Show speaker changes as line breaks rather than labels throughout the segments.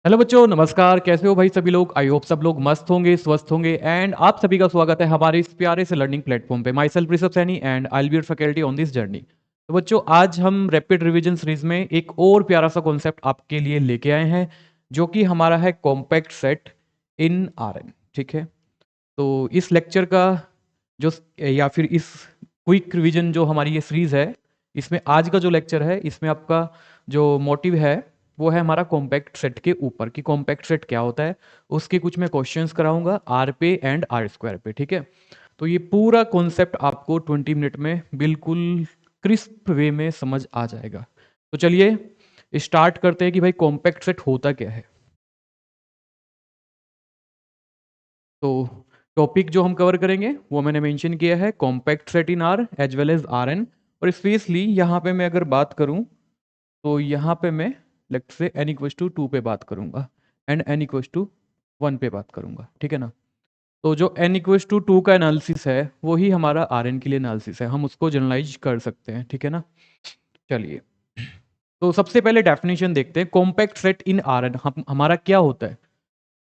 Hello बच्चों, नमस्कार। कैसे हो भाई सभी लोग? आई होप सब लोग मस्त होंगे, स्वस्थ होंगे। एंड आप सभी का स्वागत है हमारे इस प्यारे से लर्निंग प्लेटफॉर्म पे। My self Rishabh Saini and I will be your faculty on this journey. तो बच्चों, आज हम रैपिड रिवीजन सीरीज में एक और प्यारा सा कॉन्सेप्ट आपके लिए लेके आए हैं, जो कि हमारा है कॉम्पैक्ट सेट इन आरएन। ठीक है, तो इस लेक्चर का जो या फिर इस क्विक रिवीजन जो हमारी ये सीरीज है, इसमें आज का जो लेक्चर है, इसमें आपका जो मोटिव है वो है हमारा कॉम्पैक्ट सेट के ऊपर कि कॉम्पैक्ट सेट क्या होता है। उसके कुछ मैं क्वेश्चंस कराऊंगा आर पे एंड आर स्क्वायर पे। ठीक है, तो ये पूरा कॉन्सेप्ट आपको 20 मिनट में बिल्कुल क्रिस्प वे में समझ आ जाएगा। तो चलिए स्टार्ट करते हैं कि भाई कॉम्पैक्ट सेट होता क्या है। तो टॉपिक जो हम कवर करेंगे वो मैंने मेंशन किया है compact set in R as well as R N. और स्पेशली यहाँ पे मैं अगर बात करूँ तो यहाँ पे मैं let's say n equals to 2 पे बात करूंगा एंड n इक्वस टू 1 पे बात करूंगा। ठीक है ना? तो जो n इक्वस टू 2 का एनालिसिस है वही हमारा आर एन के लिए एनालिसिस है, हम उसको जनरलाइज कर सकते हैं। ठीक है ना? चलिए, तो सबसे पहले डेफिनेशन देखते हैं compact set in R N हमारा क्या होता है।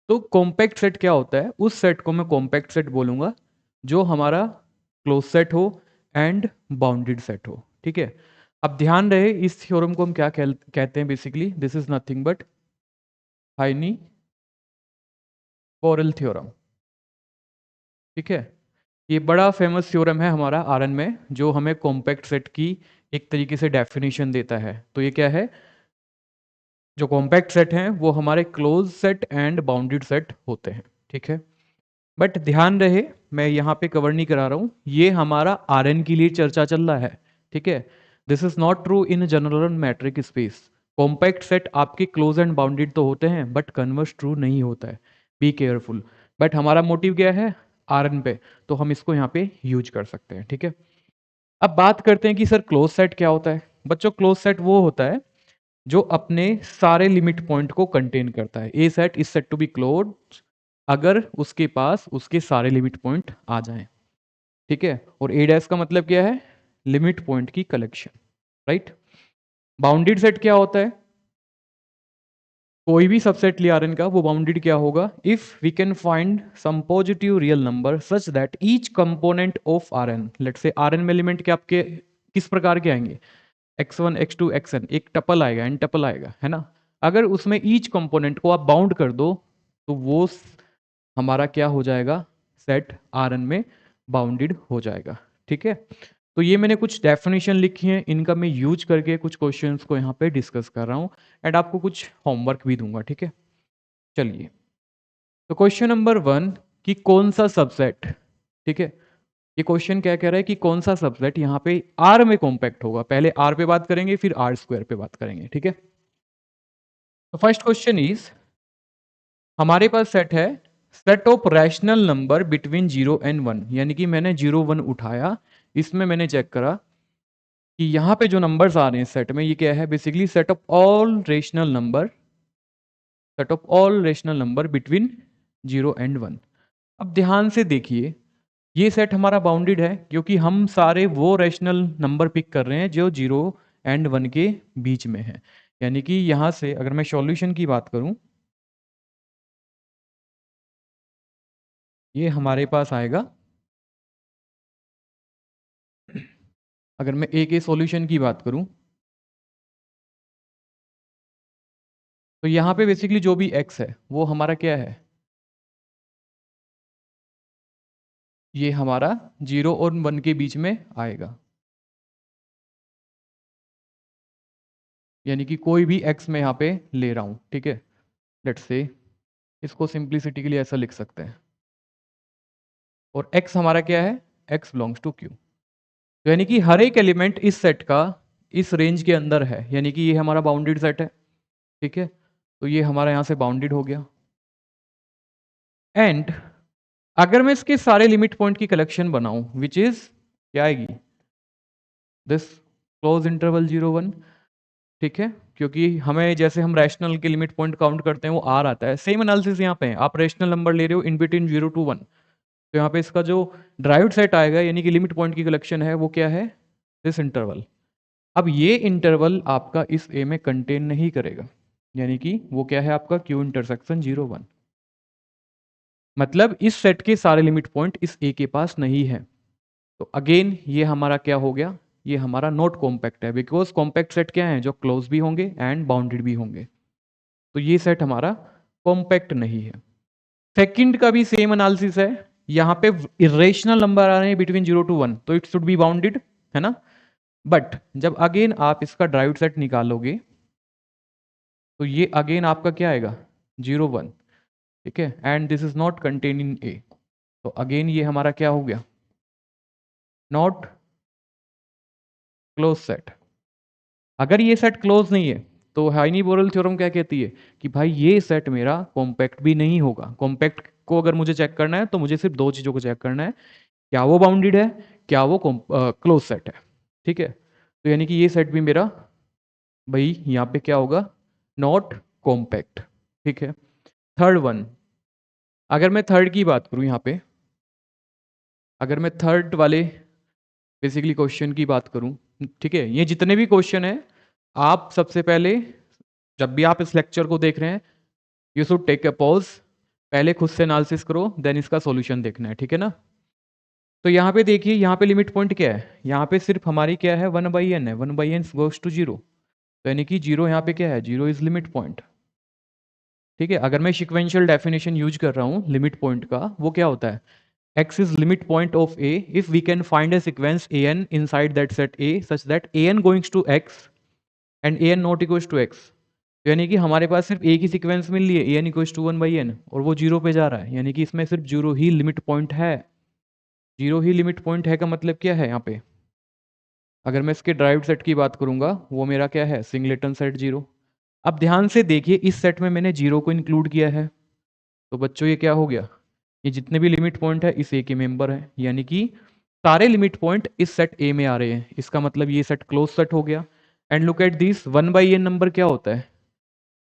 तो कॉम्पैक्ट सेट क्या होता है? उस सेट को मैं कॉम्पैक्ट सेट बोलूंगा जो हमारा क्लोज सेट हो एंड बाउंडेड सेट हो। ठीक है, अब ध्यान रहे इस थ्योरम को हम क्या कहते हैं। Basically this is nothing but Heine Borel theorem. ठीक है, ये बड़ा फेमस थ्योरम है हमारा आरएन में, जो हमें कॉम्पैक्ट सेट की एक तरीके से डेफिनेशन देता है। तो ये क्या है? जो कॉम्पैक्ट सेट हैं वो हमारे close set and bounded set होते हैं। ठीक है, बट ध्यान रहे मैं यहाँ पे कवर नहीं करा रहा हूँ, ये हमारा आरएन के लिए चर्चा चल रहा है। ठीक है, this is not true in general matric space. Compact set आपके क्लोज एंड बाउंडेड तो होते हैं बट कन्वर्स ट्रू नहीं होता है, बी केयरफुल। बट हमारा मोटिव क्या है? आरएन पे, तो हम इसको यहाँ पे यूज कर सकते हैं। ठीक है, अब बात करते हैं कि सर क्लोज सेट क्या होता है। बच्चों, क्लोज सेट वो होता है जो अपने सारे लिमिट पॉइंट को कंटेन करता है। A set is set to be closed अगर उसके पास उसके सारे लिमिट पॉइंट आ जाएं। ठीक है, और ए डैश का मतलब क्या है? लिमिट पॉइंट की कलेक्शन। राइट। बाउंडेड सेट क्या होता है? कोई भी सबसेट लिया आर एन का, वो बाउंडेड क्या होगा? If we can find some positive real number such that each component of R N, let say R N में एलिमेंट के आपके किस प्रकार के आएंगे? x1 x2 xn, एक टपल आएगा, एन टपल आएगा, है ना? अगर उसमें ईच कंपोनेंट को आप बाउंड कर दो तो वो हमारा क्या हो जाएगा? सेट आर एन में बाउंडेड हो जाएगा। ठीक है, तो ये मैंने कुछ डेफिनेशन लिखी है, इनका मैं यूज करके कुछ क्वेश्चंस को यहाँ पे डिस्कस कर रहा हूँ एंड आपको कुछ होमवर्क भी दूंगा। ठीक है, चलिए, तो क्वेश्चन नंबर 1 कि कौन सा सबसेट। ठीक है, ये क्वेश्चन क्या कह रहा है कि कौन सा सबसेट यहाँ पे आर में कॉम्पैक्ट होगा। पहले आर पे बात करेंगे फिर आर स्क्वायर पे बात करेंगे। ठीक है, तो फर्स्ट क्वेश्चन इज, हमारे पास सेट है set of rational number between 0 and 1, यानी कि मैंने 0 1 उठाया, इसमें मैंने चेक करा कि यहाँ पे जो नंबर्स आ रहे हैं सेट में, ये क्या है? Basically set of all rational number, set of all rational number between 0 and 1। अब ध्यान से देखिए, ये सेट हमारा बाउंडेड है क्योंकि हम सारे वो रैशनल नंबर पिक कर रहे हैं जो 0 and 1 के बीच में है। यानी कि यहाँ से अगर मैं सॉल्यूशन की बात करूं, ये हमारे पास आएगा। अगर मैं ए के सॉल्यूशन की बात करूं तो यहाँ पे बेसिकली जो भी एक्स है वो हमारा क्या है? ये हमारा 0 और 1 के बीच में आएगा। यानी कि कोई भी एक्स मैं यहाँ पे ले रहा हूँ। ठीक है, लेट्स से इसको सिंप्लिसिटी के लिए ऐसा लिख सकते हैं, और एक्स हमारा क्या है? X belongs to Q. तो यानी कि हर एक एलिमेंट इस सेट का इस रेंज के अंदर है, यानी कि ये हमारा बाउंडेड सेट है। ठीक है, तो ये हमारा यहां से बाउंडेड हो गया। एंड अगर मैं इसके सारे लिमिट पॉइंट की कलेक्शन बनाऊं विच इज क्या आएगी? This close interval 0 1। ठीक है, क्योंकि हमें जैसे हम रैशनल के लिमिट पॉइंट काउंट करते हैं वो आर आता है, सेम एनालिसिस यहाँ पे है। आप रैशनल नंबर ले रहे हो इन बिटवीन 0 to 1, तो यहाँ पे इसका जो ड्राइव्ड सेट आएगा यानी कि लिमिट पॉइंट की कलेक्शन है वो क्या है? This interval. अब ये इंटरवल आपका इस ए में कंटेन नहीं करेगा। यानी कि वो क्या है आपका Q इंटरसेक्शन 0 1। मतलब इस सेट के सारे लिमिट पॉइंट इस ए के पास नहीं है। तो अगेन ये हमारा क्या हो गया, ये हमारा नॉट कॉम्पैक्ट है, बिकॉज कॉम्पैक्ट सेट क्या है, जो क्लोज भी होंगे एंड बाउंडेड भी होंगे। तो ये सेट हमारा कॉम्पैक्ट नहीं है। सेकंड का भी सेम एनालिसिस है, यहाँ पे इरेशनल नंबर आ रहे हैं बिटवीन 0 to 1, तो इट शुड बी बाउंडेड, है ना। बट जब अगेन आप इसका ड्राइव्ड सेट निकालोगे तो ये अगेन आपका क्या आएगा, 0 1, ठीक है, and this is not contain in A. तो अगेन ये हमारा क्या हो गया, नॉट क्लोज सेट। अगर ये सेट क्लोज नहीं है तो हाइनी-बोरेल थ्योरम क्या कहती है कि भाई ये सेट मेरा कॉम्पैक्ट भी नहीं होगा। कॉम्पैक्ट को अगर मुझे चेक करना है तो मुझे सिर्फ दो चीज़ों को चेक करना है, क्या वो बाउंडेड है, क्या वो क्लोज सेट है, ठीक है। तो यानी कि ये सेट भी मेरा भाई यहाँ पे क्या होगा, नॉट कॉम्पैक्ट, ठीक है। थर्ड वन, अगर मैं थर्ड की बात करूँ यहाँ पे, अगर मैं थर्ड वाले बेसिकली क्वेश्चन की बात करूँ, ठीक है, ये जितने भी क्वेश्चन है आप सबसे पहले जब भी आप इस लेक्चर को देख रहे हैं you should take a pause, पहले खुद से एनालिसिस करो देन इसका सॉल्यूशन देखना है, ठीक है ना। तो यहाँ पे देखिए, यहाँ पे लिमिट पॉइंट क्या है, यहाँ पे सिर्फ हमारी क्या है 1/n है, 1/n गोज टू 0, तो यानी कि 0 यहाँ पे क्या है, 0 इज लिमिट पॉइंट, ठीक है। अगर मैं सिक्वेंशियल डेफिनेशन यूज कर रहा हूँ लिमिट पॉइंट का, वो क्या होता है, x is limit point of a if we can find a sequence an inside that set a such that an goes to x and an not equals to x। तो यानी कि हमारे पास सिर्फ एक ही सीक्वेंस मिल रही है, an इक्वल्स टू 1/n, और वो 0 पे जा रहा है, यानी कि इसमें सिर्फ 0 ही लिमिट पॉइंट है। 0 ही लिमिट पॉइंट है का मतलब क्या है यहाँ पे, अगर मैं इसके ड्राइव्ड सेट की बात करूंगा वो मेरा क्या है, सिंगलेटन सेट 0। अब ध्यान से देखिए, इस सेट में मैंने 0 को इंक्लूड किया है, तो बच्चों ये क्या हो गया, ये जितने भी लिमिट पॉइंट है इस ए के मेंबर है, यानी कि सारे लिमिट पॉइंट इस सेट ए में आ रहे हैं, इसका मतलब ये सेट क्लोज सेट हो गया। And look at this 1/n number क्या होता है,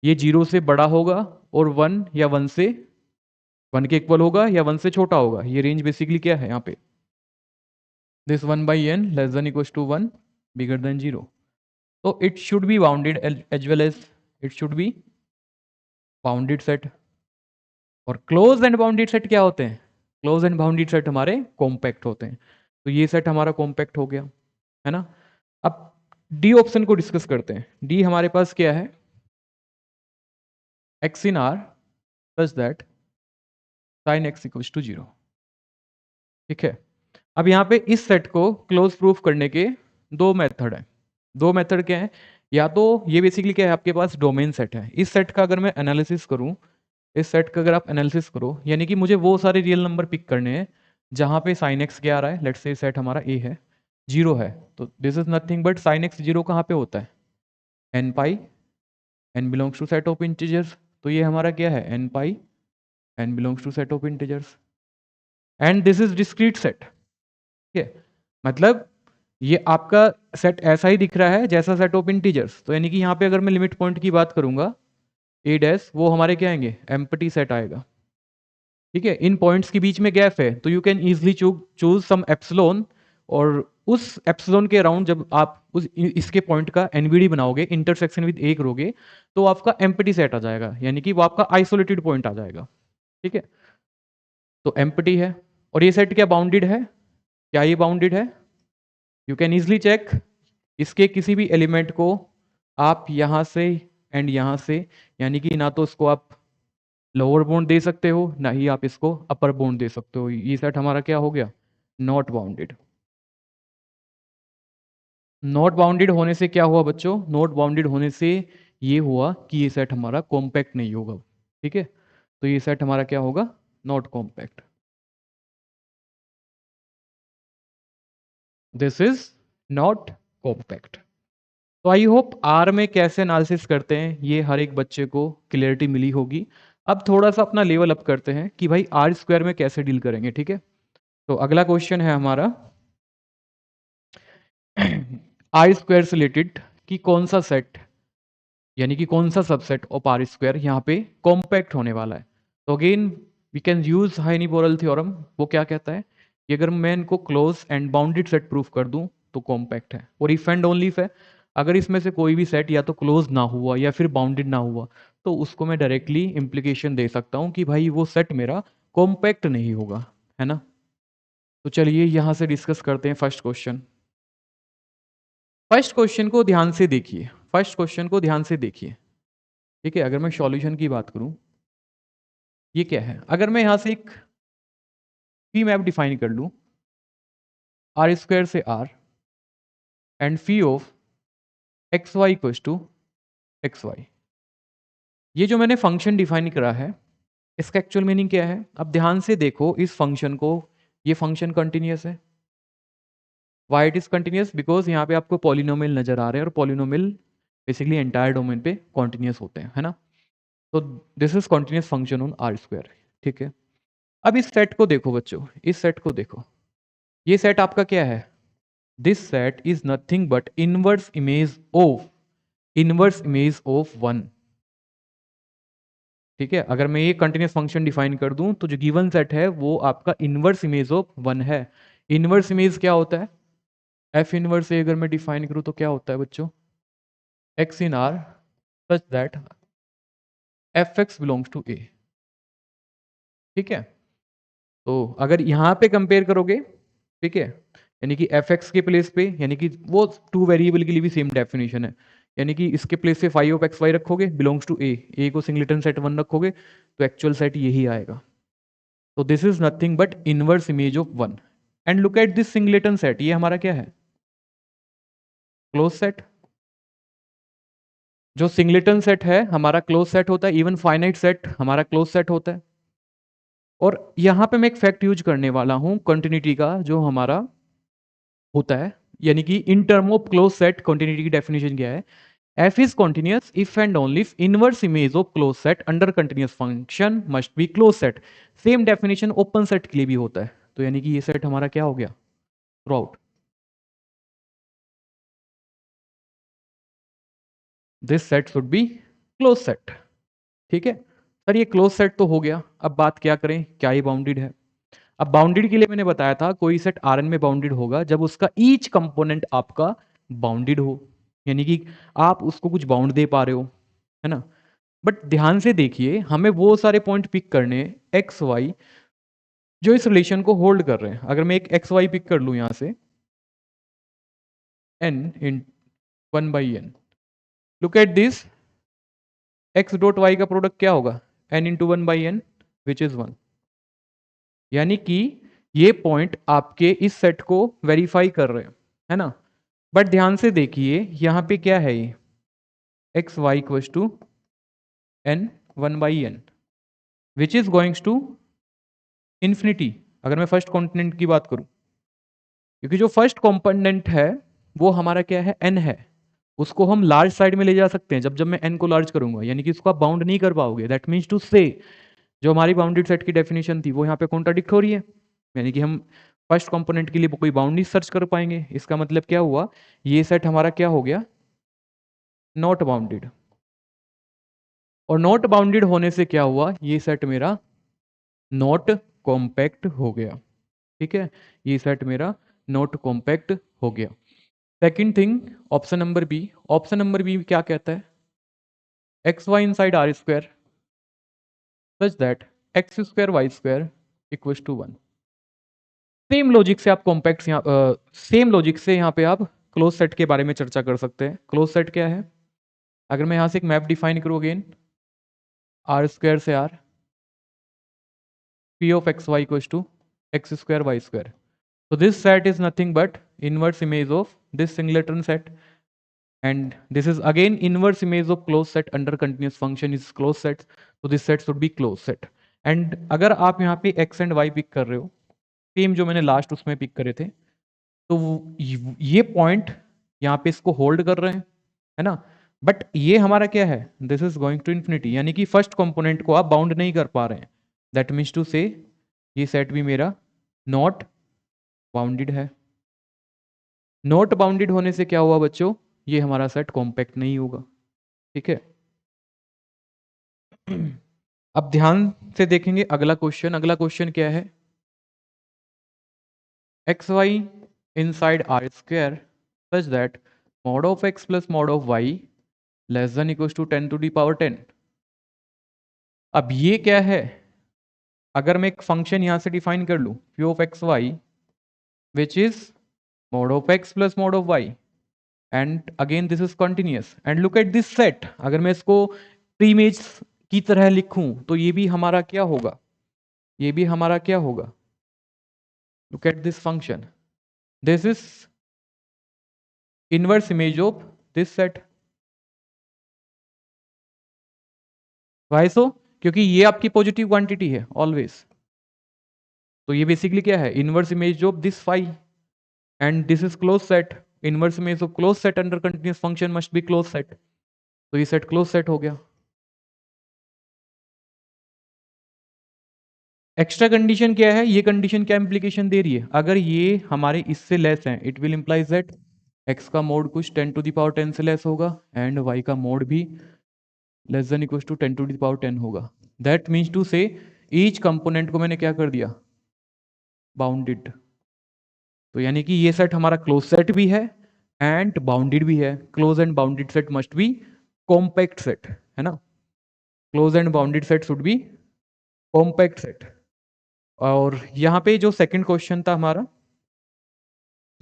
ये 0 से बड़ा होगा और 1 या 1 से 1 के इक्वल होगा या 1 से छोटा होगा, ये रेंज बेसिकली क्या है यहाँ पे, this 1/n less than equals to 1 bigger than 0। So it should be bounded as well as it should be bounded set. और क्लोज एंड बाउंडेड सेट क्या होते हैं, क्लोज एंड बाउंडेड सेट हमारे compact होते हैं। तो ये सेट हमारा कॉम्पैक्ट हो गया, है ना। अब डी ऑप्शन को डिस्कस करते हैं। डी हमारे पास क्या है, x in R such that sine x equals to 0, ठीक है। अब यहाँ पे इस सेट को क्लोज प्रूफ करने के दो मेथड हैं। दो मेथड क्या है, या तो ये बेसिकली क्या है, आपके पास डोमेन सेट है, इस सेट का अगर मैं एनालिसिस करूं, इस सेट का अगर आप एनालिसिस करो, यानी कि मुझे वो सारे रियल नंबर पिक करने हैं जहां पे साइन एक्स क्या आ रहा है, लेट्स से सेट हमारा ए है, 0 है, तो this is nothing but sine x 0 कहाँ पे होता है, n pi, n belongs to set of integers. तो ये हमारा क्या है, n pi n belongs to set of integers and this is discrete set, ठीक है। मतलब ये आपका सेट ऐसा ही दिख रहा है जैसा सेट ऑफ इंटीजर्स। तो यानी कि यहाँ पे अगर मैं लिमिट पॉइंट की बात करूंगा ए डैश, वो हमारे क्या आएंगे, एम्प्टी सेट आएगा, ठीक है। इन पॉइंट्स के बीच में गैप है तो you can easily choose some epsilon, और उस एप्सिलॉन के अराउंड जब आप उस इसके पॉइंट का एनवीडी बनाओगे, इंटरसेक्शन विद ए करोगे, तो आपका एम्प्टी सेट आ जाएगा, यानी कि वो आपका आइसोलेटेड पॉइंट आ जाएगा, ठीक है। तो एम्प्टी है, और ये सेट क्या बाउंडेड है, क्या ये बाउंडेड है, यू कैन इजिली चेक, इसके किसी भी एलिमेंट को आप यहां से एंड यहां से, यानी कि ना तो इसको आप लोअर बाउंड दे सकते हो ना ही आप इसको अपर बाउंड दे सकते हो, ये सेट हमारा क्या हो गया, नॉट बाउंडेड। नॉट बाउंडेड होने से क्या हुआ बच्चों, नॉट बाउंडेड होने से ये हुआ कि ये सेट हमारा कॉम्पैक्ट नहीं होगा, ठीक है। तो ये सेट हमारा क्या होगा, not compact, this is not compact. तो आई होप आर में कैसे एनालिसिस करते हैं ये हर एक बच्चे को क्लियरिटी मिली होगी। अब थोड़ा सा अपना लेवल अप करते हैं कि भाई आर स्क्वायर में कैसे डील करेंगे, ठीक है। तो अगला क्वेश्चन है हमारा आर स्क्वायर से रिलेटेड कि कौन सा सेट, यानी कि कौन सा सबसेट ऑफ आर स्क्वायर यहाँ पे कॉम्पैक्ट होने वाला है। तो again we can use Heine Borel theorem. वो क्या कहता है कि अगर मैं इनको closed and bounded set proof कर दूं तो कॉम्पैक्ट है, और इफ एंड ओनली इफ है। अगर इसमें से कोई भी सेट या तो क्लोज ना हुआ या फिर बाउंडेड ना हुआ, तो उसको मैं डायरेक्टली इम्प्लीकेशन दे सकता हूँ कि भाई वो सेट मेरा कॉम्पैक्ट नहीं होगा, है ना। तो चलिए यहाँ से डिस्कस करते हैं फर्स्ट क्वेश्चन। फर्स्ट क्वेश्चन को ध्यान से देखिए, फर्स्ट क्वेश्चन को ध्यान से देखिए, ठीक है। अगर मैं सॉल्यूशन की बात करूं, ये क्या है, अगर मैं यहां से एक फी मैप डिफाइन कर लूं, आर स्क्वायर से R and phi of x y equals to x y, ये जो मैंने फंक्शन डिफाइन करा है, इसका एक्चुअल मीनिंग क्या है। अब ध्यान से देखो इस फंक्शन को, ये फंक्शन कंटिन्यूअस है। Why it is continuous, because यहाँ पे आपको पॉलिनोमियल नजर आ रहे हैं और पॉलिनोमियल बेसिकली एंटायर डोमेन पे कॉन्टिन्यूअस होते हैं, है ना। तो this is continuous function on R square, ठीक है। अब इस सेट को देखो बच्चों, इस सेट को देखो, ये सेट आपका क्या है, this set is nothing but inverse image of one, ठीक है। अगर मैं ये कंटिन्यूअस फंक्शन डिफाइन कर दूं तो जो गिवन सेट है वो आपका इनवर्स इमेज ऑफ वन है। इनवर्स इमेज क्या होता है, एफ इनवर्स ए अगर मैं डिफाइन करूं तो क्या होता है बच्चों, x in R such that f x belongs to A, ठीक है। तो अगर यहां पे कंपेयर करोगे, ठीक है, यानी कि एफ एक्स के प्लेस पे, यानी कि वो टू वेरिएबल के लिए भी सेम डेफिनेशन है, यानी कि इसके प्लेस पे फाइव ऑफ एक्स वाई रखोगे बिलोंग्स टू ए को सिंगलेटन सेट वन रखोगे तो एक्चुअल सेट यही आएगा। तो this is nothing but inverse image of one. And look at this singleton set, ये हमारा क्या है, क्लोज सेट। जो सिंगलेटन सेट है हमारा क्लोज सेट होता है, इवन फाइनाइट सेट हमारा क्लोज सेट होता है। और यहां पे मैं एक फैक्ट यूज करने वाला हूं कंटिन्यूटी का, जो हमारा होता है, यानी कि in term of close set continuity की डेफिनेशन क्या है, f is continuous if and only if inverse image of closed set under continuous function must be closed set। Same definition open set के लिए भी होता है। तो यानी कि ये सेट हमारा क्या हो गया through out, this set should be close set, ठीक है। सर ये क्लोज सेट तो हो गया, अब बात क्या करें, क्या ये बाउंडेड है। अब बाउंडेड के लिए मैंने बताया था कोई सेट आर एन में बाउंडेड होगा जब उसका ईच कंपोनेंट आपका बाउंडेड हो, यानी कि आप उसको कुछ बाउंड दे पा रहे हो, है ना। बट ध्यान से देखिए, हमें वो सारे पॉइंट पिक करने एक्स वाई जो इस रिलेशन को होल्ड कर रहे हैं। अगर मैं एक एक्स वाई पिक कर लूं यहां से, n in one by n, look at this, x dot y का प्रोडक्ट क्या होगा, n into one by n which is one. यानी कि ये पॉइंट आपके इस सेट को वेरीफाई कर रहे हैं, है ना। बट ध्यान से देखिए यहां पे क्या है, ये x y equals to n one by n which is goings to infinity, अगर मैं फर्स्ट कॉम्पोनेंट की बात करूं, क्योंकि जो फर्स्ट कॉम्पोनेंट है वो हमारा क्या है, एन है, उसको हम लार्ज साइड में ले जा सकते हैं जब जब मैं एन को लार्ज करूंगा, यानी कि उसको आप बाउंड नहीं कर पाओगे। दैट मीन्स टू से जो हमारी बाउंडेड सेट की डेफिनेशन थी वो यहाँ पे कॉन्ट्राडिक्ट हो रही है, यानी कि हम फर्स्ट कंपोनेंट के लिए कोई बाउंड नहीं सर्च कर पाएंगे। इसका मतलब क्या हुआ, ये सेट हमारा क्या हो गया, नॉट बाउंडेड। और नॉट बाउंडेड होने से क्या हुआ, ये सेट मेरा नॉट कॉम्पैक्ट हो गया, ठीक है। ये सेट मेरा नॉट कॉम्पैक्ट हो गया। Second thing, option number B, option number B क्या कहता है, x y inside R square such that x square y square equals to one. Same logic से आप कॉम्पैक्ट यहाँ, सेम लॉजिक से यहाँ पे आप क्लोज सेट के बारे में चर्चा कर सकते हैं। क्लोज सेट क्या है, अगर मैं यहाँ से एक मैप डिफाइन करूँ अगेन, आर स्क्वायर से R, P of x y equals to x square y square. So this set is nothing but inverse image of this singleton set, and this is again inverse image of closed set under continuous function is closed set, so this set should be closed set। and अगर आप यहाँ पे x and y pick कर रहे हो, same जो मैंने last उसमें पिक करे थे, तो ये पॉइंट यहाँ पे इसको होल्ड कर रहे हैं, है ना। बट ये हमारा क्या है, this is going to infinity, यानी कि फर्स्ट कंपोनेंट को आप बाउंड नहीं कर पा रहे हैं। दैट मीन्स टू से ये सेट भी मेरा नॉट बाउंडेड है। नॉट बाउंडेड होने से क्या हुआ बच्चों, ये हमारा सेट कॉम्पैक्ट नहीं होगा, ठीक है। अब ध्यान से देखेंगे अगला क्वेश्चन, अगला क्वेश्चन क्या है, x y inside R square such that mod of x plus mod of y less than equal to 10 to the power 10। अब ये क्या है, अगर मैं एक फंक्शन यहां से डिफाइन कर लूं p of x y which is mod of x plus mod of y and again this is continuous and look at this set, अगर मैं इसको प्री इमेज की तरह लिखूं तो ये भी हमारा क्या होगा, ये भी हमारा क्या होगा, look at this function, this is inverse image of this set. Why so, क्योंकि ये आपकी पॉजिटिव क्वांटिटी है ऑलवेज, तो ये बेसिकली क्या है, inverse image of this phi and this is close set, inverse image of close set under continuous function must be close set, तो ये सेट क्लोज सेट हो गया। एक्स्ट्रा कंडीशन क्या है, ये कंडीशन क्या इंप्लीकेशन दे रही है, अगर ये हमारे इससे लेस है it will implies that x का मोड कुछ 10 to the power 10 से लेस होगा एंड y का मोड भी less than equal to 10 to the power 10 होगा। That means to say each component को मैंने क्या कर दिया, बाउंडेड। तो यानी कि ये सेट हमारा क्लोज सेट भी है एंड बाउंडेड भी है। Close and bounded set must be compact set, है ना, close and bounded set should be compact set. और यहाँ पे जो सेकंड क्वेश्चन था हमारा,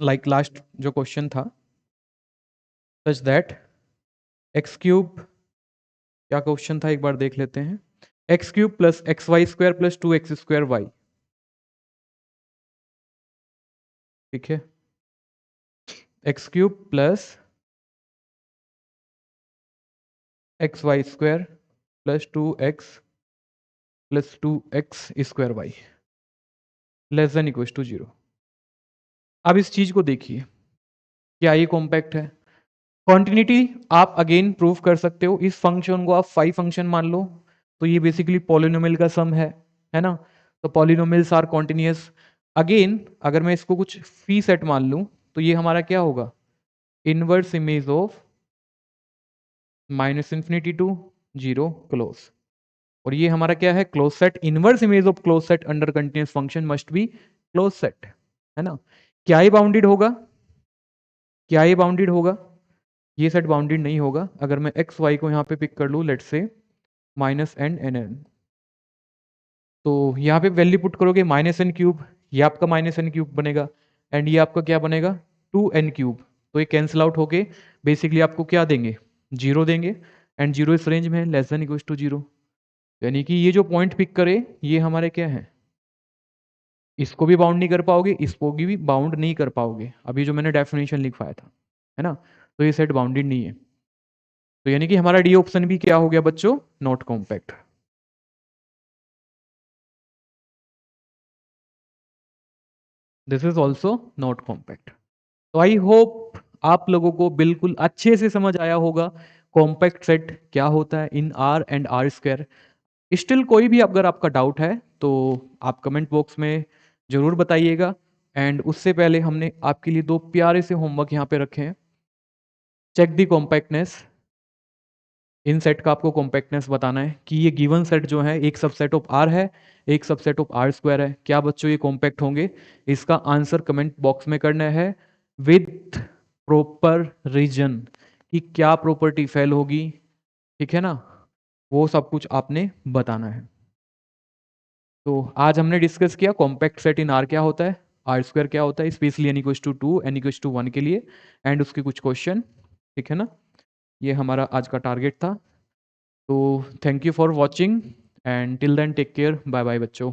लाइक लास्ट जो क्वेश्चन था, सच दैट एक्स क्यूब, क्या क्वेश्चन था एक बार देख लेते हैं, x cube plus x y square plus 2x square y, ठीक है, x cube plus x y square plus 2x plus 2x square y less than equal to 0। अब इस चीज को देखिए, क्या ये कॉम्पैक्ट है, कॉन्टिन्यूटी आप अगेन प्रूव कर सकते हो, इस फंक्शन को आप 5 फंक्शन मान लो, तो ये बेसिकली पॉलिनोमियल का सम है ना, तो पॉलिनोमियल्स आर कॉन्टिन्यूअस। अगेन अगर मैं इसको कुछ फी सेट मान लूं तो ये हमारा क्या होगा, inverse image of minus infinity to 0 close, और ये हमारा क्या है, close set, inverse image of close set under continuous function must be close set, है ना। क्या ये बाउंडेड होगा, क्या ये बाउंडेड होगा, ये सेट बाउंडेड नहीं होगा। अगर मैं एक्स वाई को यहाँ पे पिक कर लूँ, let's say minus N N N, तो यहाँ पे वैल्यू पुट करोगे माइनस एन क्यूब, ये आपका माइनस एन क्यूब बनेगा एंड ये आपका क्या बनेगा 2n क्यूब, तो ये कैंसिल आउट होके बेसिकली आपको क्या देंगे, 0 देंगे एंड 0 इस रेंज में है लेस देन इक्वल टू 0, यानी कि ये जो पॉइंट पिक करे ये हमारे क्या है, इसको भी बाउंड नहीं कर पाओगे, इसको भी बाउंड नहीं कर पाओगे, अभी जो मैंने डेफिनेशन लिखवाया था, है ना, तो ये सेट बाउंडेड नहीं है, तो यानी कि हमारा डी ऑप्शन भी क्या हो गया बच्चों, not compact. This is also not compact. तो आई होप आप लोगों को बिल्कुल अच्छे से समझ आया होगा कॉम्पैक्ट सेट क्या होता है in R and R square. Still कोई भी अगर आपका डाउट है तो आप कमेंट बॉक्स में जरूर बताइएगा, एंड उससे पहले हमने आपके लिए 2 प्यारे से होमवर्क यहाँ पे रखे हैं। चेक दी कॉम्पैक्टनेस, इन सेट का आपको कॉम्पैक्टनेस बताना है कि ये गिवन सेट जो है एक सबसेट ऑफ आर है, एक सबसेट ऑफ आर स्क्वायर है, क्या बच्चों ये कॉम्पैक्ट होंगे, इसका आंसर कमेंट बॉक्स में करना है विथ प्रॉपर रीजन कि क्या प्रॉपर्टी फेल होगी, ठीक है ना, वो सब कुछ आपने बताना है। तो आज हमने डिस्कस किया कॉम्पैक्ट सेट इन आर क्या होता है, आर स्क्वायर क्या होता है, specially n equals to 2 n equals to 1 के लिए एंड उसके कुछ क्वेश्चन, ठीक है ना, ये हमारा आज का टारगेट था। तो thank you for watching and till then take care, bye bye बच्चों।